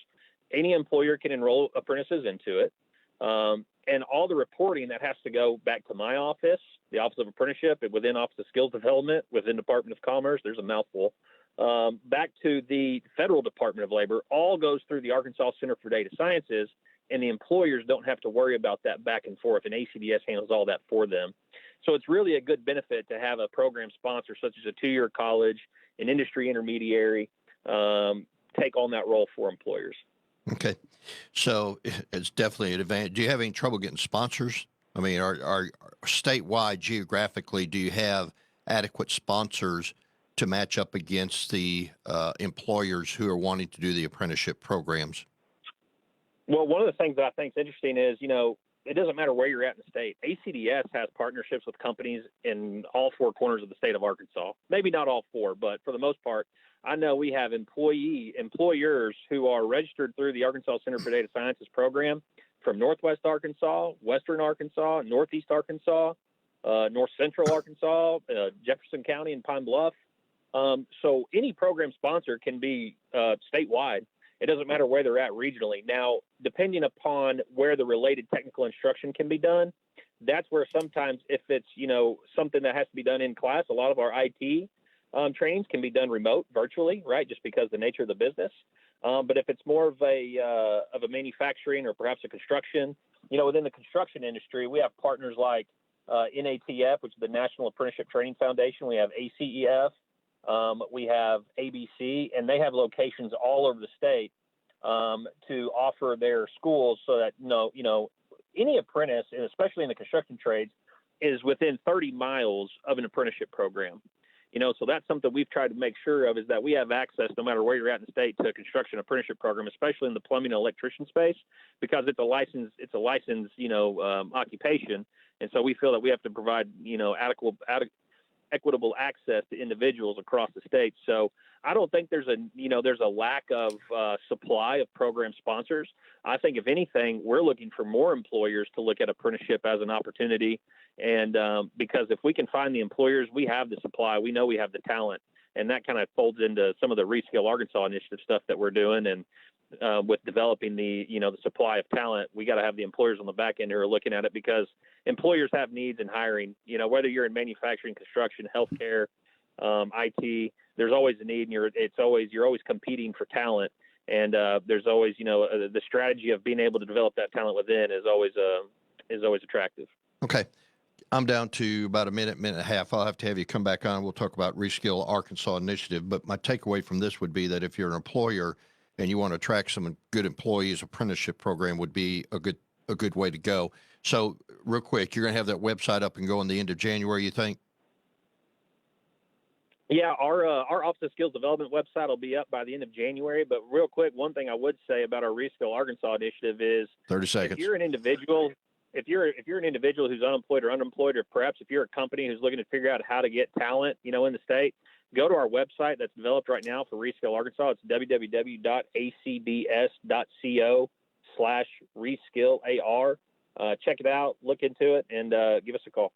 Any employer can enroll apprentices into it. And all the reporting that has to go back to my office, the Office of Apprenticeship, and within Office of Skills Development, within Department of Commerce, there's a mouthful, back to the Federal Department of Labor, all goes through the Arkansas Center for Data Sciences, and the employers don't have to worry about that back and forth, and ACDS handles all that for them. So it's really a good benefit to have a program sponsor such as a two-year college, an industry intermediary, take on that role for employers. Okay. So it's definitely an advantage. Do you have any trouble getting sponsors? I mean, are statewide, geographically, do you have adequate sponsors to match up against the employers who are wanting to do the apprenticeship programs? Well, one of the things that I think is interesting is, it doesn't matter where you're at in the state. ACDS has partnerships with companies in all four corners of the state of Arkansas. Maybe not all four, but for the most part, I know we have employers who are registered through the Arkansas Center for Data Sciences program from Northwest Arkansas, Western Arkansas, Northeast Arkansas, North Central Arkansas, Jefferson County, and Pine Bluff. So any program sponsor can be statewide. It doesn't matter where they're at regionally. Now, depending upon where the related technical instruction can be done, that's where sometimes if it's, something that has to be done in class, a lot of our IT trainings can be done remote, virtually, right, just because of the nature of the business. But if it's more of a manufacturing or perhaps a construction, within the construction industry, we have partners like NATF, which is the National Apprenticeship Training Foundation. We have ACEF. We have ABC, and they have locations all over the state to offer their schools so that, any apprentice, and especially in the construction trades, is within 30 miles of an apprenticeship program. So that's something we've tried to make sure of, is that we have access, no matter where you're at in the state, to a construction apprenticeship program, especially in the plumbing and electrician space, because it's a licensed, occupation. And so we feel that we have to provide, equitable access to individuals across the state. So I don't think there's a lack of supply of program sponsors. I think if anything, we're looking for more employers to look at apprenticeship as an opportunity. And because if we can find the employers, we have the supply, we know we have the talent, and that kind of folds into some of the Reskill Arkansas initiative stuff that we're doing. And with developing the supply of talent, we got to have the employers on the back end who are looking at it, because employers have needs in hiring, whether you're in manufacturing, construction, healthcare, IT, there's always a need, and you're always competing for talent. And there's always, the strategy of being able to develop that talent within is always attractive. Okay. I'm down to about a minute and a half. I'll have to have you come back on. We'll talk about Reskill Arkansas initiative. But my takeaway from this would be that if you're an employer and you want to attract some good employees, apprenticeship program would be a good way to go. So real quick, you're going to have that website up and going the end of January, you think? Yeah, our Office of Skills Development website will be up by the end of January. But real quick, one thing I would say about our Reskill Arkansas initiative is 30 seconds. If you're an individual who's unemployed, or perhaps if you're a company who's looking to figure out how to get talent, in the state, go to our website that's developed right now for Reskill Arkansas. It's www.acds.co/reskillar. Check it out, look into it, and give us a call.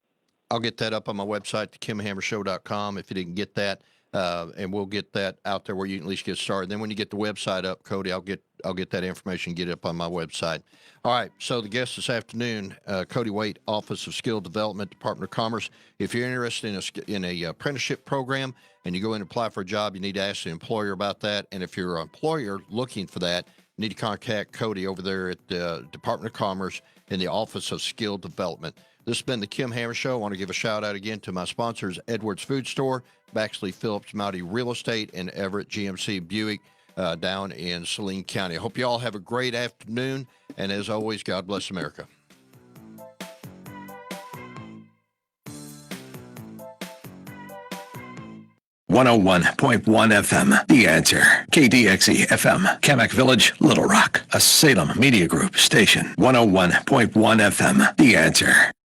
I'll get that up on my website, thekimhammershow.com, if you didn't get that, and we'll get that out there where you can at least get started. Then when you get the website up, Cody, I'll get that information, get it up on my website. All right, so the guest this afternoon, Cody Wait, Office of Skill Development, Department of Commerce. If you're interested in a apprenticeship program and you go in and apply for a job, you need to ask the employer about that. And if you're an employer looking for that, you need to contact Cody over there at the Department of Commerce in the Office of Skill Development. This has been the Kim Hammer Show. I want to give a shout out again to my sponsors, Edwards Food Store, Baxley Phillips Mounty Real Estate, and Everett GMC Buick down in Saline County. I hope you all have a great afternoon. And as always, God bless America. .1 FM, The Answer. KDXE FM, Kamak Village, Little Rock. A Salem Media Group station. 101.1 FM, The Answer.